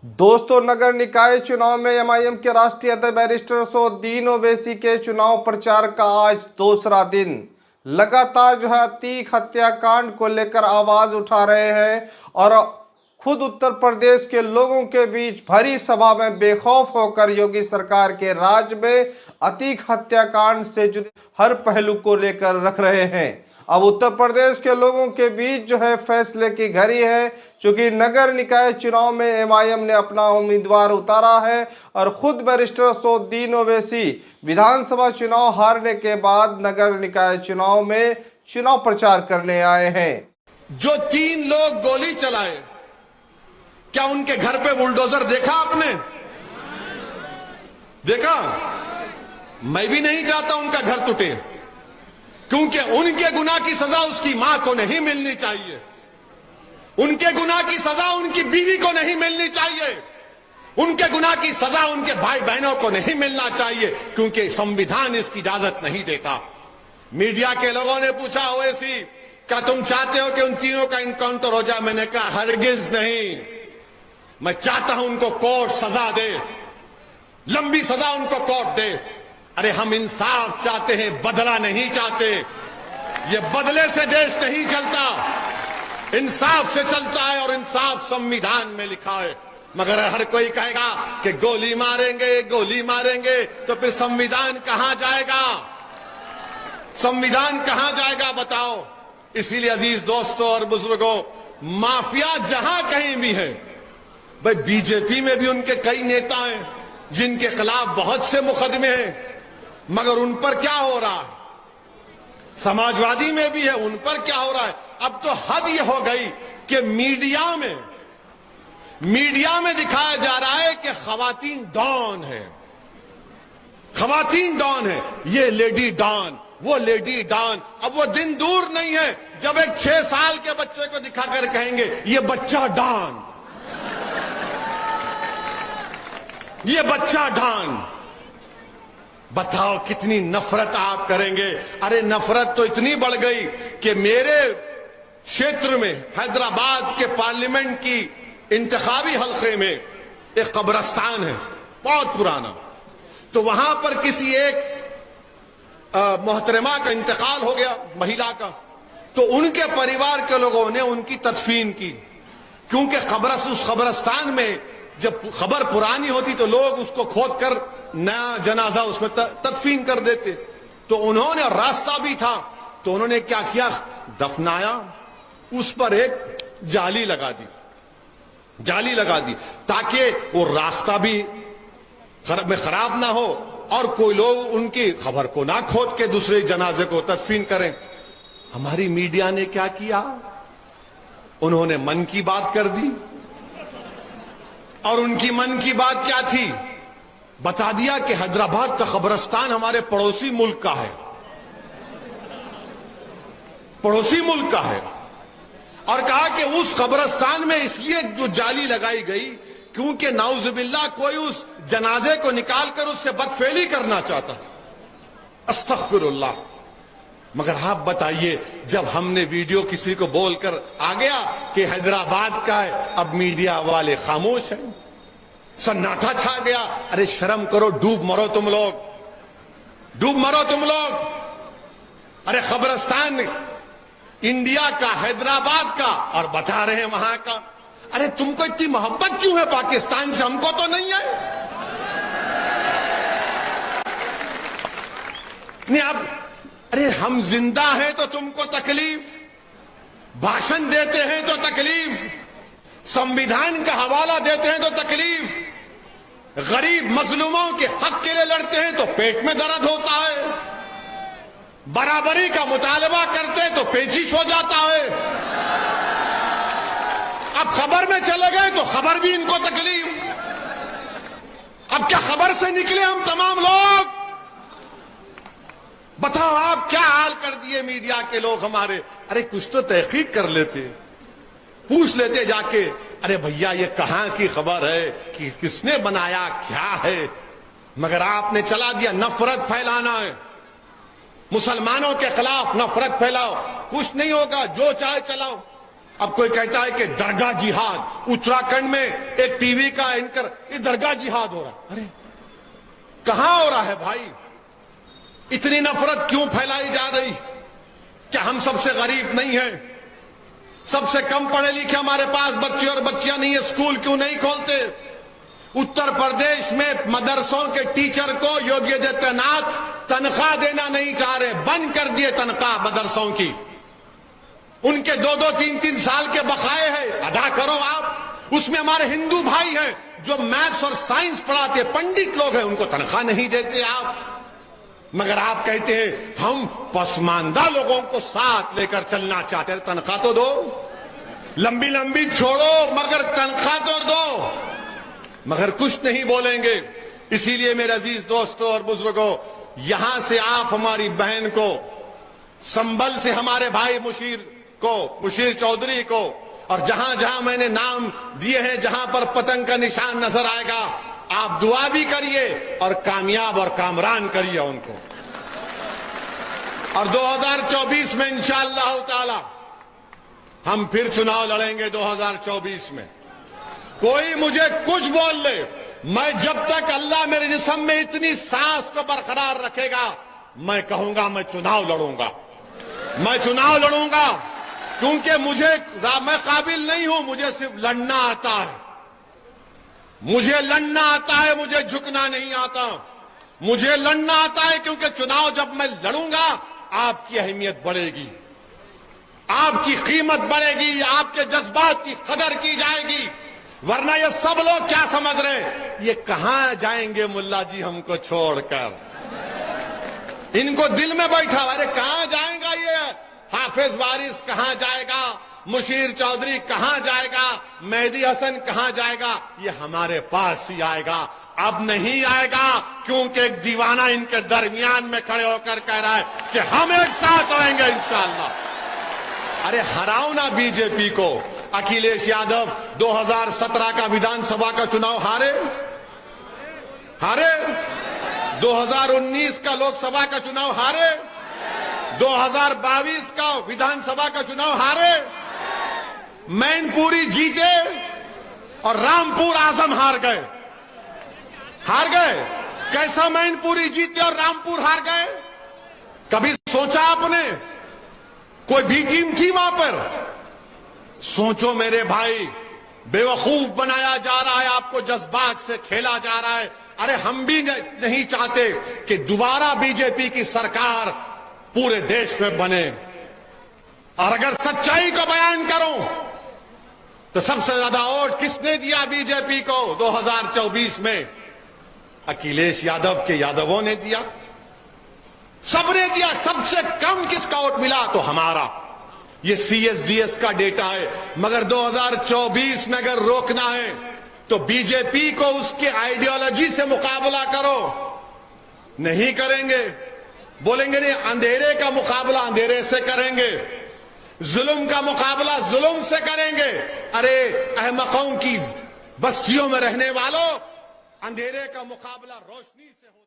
दोस्तों, नगर निकाय चुनाव में एमआईएम के राष्ट्रीय अध्यक्ष बैरिस्टर असदुद्दीन ओवैसी के चुनाव प्रचार का आज दूसरा दिन। लगातार अतीक हत्याकांड को लेकर आवाज उठा रहे हैं और खुद उत्तर प्रदेश के लोगों के बीच भरी सभा में बेखौफ होकर योगी सरकार के राज में अतीक हत्याकांड से जुड़े हर पहलू को लेकर रख रहे हैं। अब उत्तर प्रदेश के लोगों के बीच फैसले की घड़ी है, क्योंकि नगर निकाय चुनाव में एमआईएम ने अपना उम्मीदवार उतारा है और खुद बैरिस्टर असदुद्दीन ओवैसी विधानसभा चुनाव हारने के बाद नगर निकाय चुनाव में चुनाव प्रचार करने आए हैं। जो 3 लोग गोली चलाए, क्या उनके घर पे बुलडोजर देखा आपने? देखा? मैं भी नहीं चाहता उनका घर टूटे, क्योंकि उनके गुनाह की सजा उसकी मां को नहीं मिलनी चाहिए, उनके गुनाह की सजा उनकी बीवी को नहीं मिलनी चाहिए, उनके गुनाह की सजा उनके भाई बहनों को नहीं मिलना चाहिए, क्योंकि संविधान इसकी इजाजत नहीं देता। मीडिया के लोगों ने पूछा, ओवैसी क्या तुम चाहते हो कि उन तीनों का इनकाउंटर हो जाए? मैंने कहा हरगिज नहीं। मैं चाहता हूं उनको कोर्ट सजा दे, लंबी सजा उनको कोर्ट दे। अरे हम इंसाफ चाहते हैं, बदला नहीं चाहते। ये बदले से देश नहीं चलता, इंसाफ से चलता है, और इंसाफ संविधान में लिखा है। मगर हर कोई कहेगा कि गोली मारेंगे, गोली मारेंगे, तो फिर संविधान कहां जाएगा? संविधान कहां जाएगा बताओ? इसीलिए अजीज दोस्तों और बुजुर्गों, माफिया जहां कहीं भी है, भाई बीजेपी में भी उनके कई नेता हैं जिनके खिलाफ बहुत से मुकदमे हैं, मगर उन पर क्या हो रहा है? समाजवादी में भी है, उन पर क्या हो रहा है? अब तो हद ये हो गई कि मीडिया में दिखाया जा रहा है कि खवातीन डॉन है, खवातीन डॉन है, ये लेडी डॉन, वो लेडी डॉन। अब वो दिन दूर नहीं है जब एक 6 साल के बच्चे को दिखाकर कहेंगे ये बच्चा डॉन, ये बच्चा डॉन। बताओ कितनी नफरत आप करेंगे? अरे नफरत तो इतनी बढ़ गई कि मेरे क्षेत्र में हैदराबाद के पार्लियामेंट की इंतखाबी हल्के में एक कब्रिस्तान है बहुत पुराना, तो वहां पर किसी एक मोहतरमा का इंतकाल हो गया, महिला का, तो उनके परिवार के लोगों ने उनकी तदफीन की, क्योंकि उस कब्रिस्तान में जब खबर पुरानी होती तो लोग उसको खोद कर नया जनाजा उसमें तदफीन कर देते। तो उन्होंने, रास्ता भी था, तो उन्होंने क्या किया, दफनाया, उस पर एक जाली लगा दी ताकि वो रास्ता भी खराब ना हो और कोई लोग उनकी खबर को ना खोद के दूसरे जनाजे को तदफीन करें। हमारी मीडिया ने क्या किया, उन्होंने मन की बात कर दी, और उनकी मन की बात क्या थी, बता दिया कि हैदराबाद का कब्रिस्तान हमारे पड़ोसी मुल्क का है, पड़ोसी मुल्क का है, और कहा कि उस कब्रिस्तान में इसलिए जो जाली लगाई गई क्योंकि नाउजुबिल्लाह कोई उस जनाजे को निकालकर उससे बदफेली करना चाहता था। अस्तगफिरुल्लाह। मगर आप बताइए, जब हमने वीडियो किसी को बोलकर आ गया कि हैदराबाद का है, अब मीडिया वाले खामोश हैं, सन्नाटा छा गया। अरे शर्म करो, डूब मरो तुम लोग, डूब मरो तुम लोग। अरे कब्रिस्तान इंडिया का, हैदराबाद का, और बता रहे हैं वहां का। अरे तुमको इतनी मोहब्बत क्यों है पाकिस्तान से? हमको तो नहीं है। नहीं, अब अरे हम जिंदा हैं तो तुमको तकलीफ, भाषण देते हैं तो तकलीफ, संविधान का हवाला देते हैं तो तकलीफ, गरीब मजलूमों के हक के लिए लड़ते हैं तो पेट में दर्द होता है, बराबरी का मुतालबा करते हैं तो पेचिश हो जाता है। अब खबर में चले गए तो खबर भी इनको तकलीफ। अब क्या खबर से निकले हम तमाम लोग? बताओ आप क्या हाल कर दिए मीडिया के लोग हमारे। अरे कुछ तो तहकीक कर लेते, पूछ लेते जाके, अरे भैया ये कहां की खबर है, कि किसने बनाया, क्या है? मगर आपने चला दिया, नफरत फैलाना है, मुसलमानों के खिलाफ नफरत फैलाओ, कुछ नहीं होगा, जो चाहे चलाओ। अब कोई कहता है कि दरगाह जिहाद, उत्तराखंड में एक टीवी का एंकर, ये दरगाह जिहाद हो रहा है। अरे कहां हो रहा है भाई? इतनी नफरत क्यों फैलाई जा रही? क्या हम सबसे गरीब नहीं है? सबसे कम पढ़े लिखे हमारे पास बच्चे और बच्चियां नहीं है? स्कूल क्यों नहीं खोलते? उत्तर प्रदेश में मदरसों के टीचर को योगी आदित्यनाथ तनख्वाह देना नहीं चाह रहे, बंद कर दिए तनख्वाह मदरसों की। उनके 2-2, 3-3 साल के बकाए हैं, अदा करो आप। उसमें हमारे हिंदू भाई हैं जो मैथ्स और साइंस पढ़ाते, पंडित लोग हैं, उनको तनख्वाह नहीं देते आप। मगर आप कहते हैं हम पसमानदा लोगों को साथ लेकर चलना चाहते हैं, तनख्वाह तो दो, लंबी लंबी छोड़ो मगर तनख्वाह तो दो। मगर कुछ नहीं बोलेंगे। इसीलिए मेरे अजीज दोस्तों और बुजुर्गों, यहां से आप हमारी बहन को, संभल से हमारे भाई मुशीर चौधरी को, और जहां जहां मैंने नाम दिए हैं, जहां पर पतंग का निशान नजर आएगा, आप दुआ भी करिए और कामयाब और कामरान करिए उनको। और 2024 में इंशाअल्लाह ताला हम फिर चुनाव लड़ेंगे। 2024 में कोई मुझे कुछ बोल ले, मैं जब तक अल्लाह मेरे जिस्म में इतनी सांस को बरकरार रखेगा, मैं कहूंगा मैं चुनाव लड़ूंगा, मैं चुनाव लड़ूंगा। क्योंकि मैं काबिल नहीं हूं, मुझे सिर्फ लड़ना आता है, मुझे लड़ना आता है, मुझे झुकना नहीं आता। मुझे लड़ना आता है क्योंकि चुनाव जब मैं लड़ूंगा आपकी अहमियत बढ़ेगी, आपकी कीमत बढ़ेगी, आपके जज्बात की कदर की जाएगी। वरना ये सब लोग क्या समझ रहे हैं, ये कहां जाएंगे मुल्ला जी हमको छोड़कर। इनको दिल में बैठा, अरे कहां जाएगा ये हाफिज वारिस, कहां जाएगा मुशीर चौधरी, कहां जाएगा मेहदी हसन, कहां जाएगा, ये हमारे पास ही आएगा। अब नहीं आएगा क्योंकि एक दीवाना इनके दरमियान में खड़े होकर कह रहा है कि हम एक साथ आएंगे इंशाअल्लाह। अरे हराओ ना बीजेपी को। अखिलेश यादव 2017 का विधानसभा का चुनाव हारे, 2019 का लोकसभा का चुनाव हारे, 2022 का विधानसभा का चुनाव हारे, मैनपुरी जीते और रामपुर आजम हार गए। कैसा मैनपुरी जीते और रामपुर हार गए? कभी सोचा आपने? कोई भी टीम थी वहां पर? सोचो मेरे भाई, बेवकूफ बनाया जा रहा है, आपको जज्बात से खेला जा रहा है। अरे हम भी नहीं चाहते कि दोबारा बीजेपी की सरकार पूरे देश में बने। और अगर सच्चाई को बयान करूं तो सबसे ज्यादा वोट किसने दिया बीजेपी को 2024 में? अखिलेश यादव के यादवों ने दिया, सबने दिया। सबसे कम किसका वोट मिला? तो हमारा। ये CSDS का डेटा है। मगर 2024 में अगर रोकना है तो बीजेपी को उसके आइडियोलॉजी से मुकाबला करो। नहीं करेंगे, बोलेंगे नहीं, अंधेरे का मुकाबला अंधेरे से करेंगे, जुल्म का मुकाबला जुल्म से करेंगे। अरे अहमकों की बस्तियों में रहने वालों, अंधेरे का मुकाबला रोशनी से हो।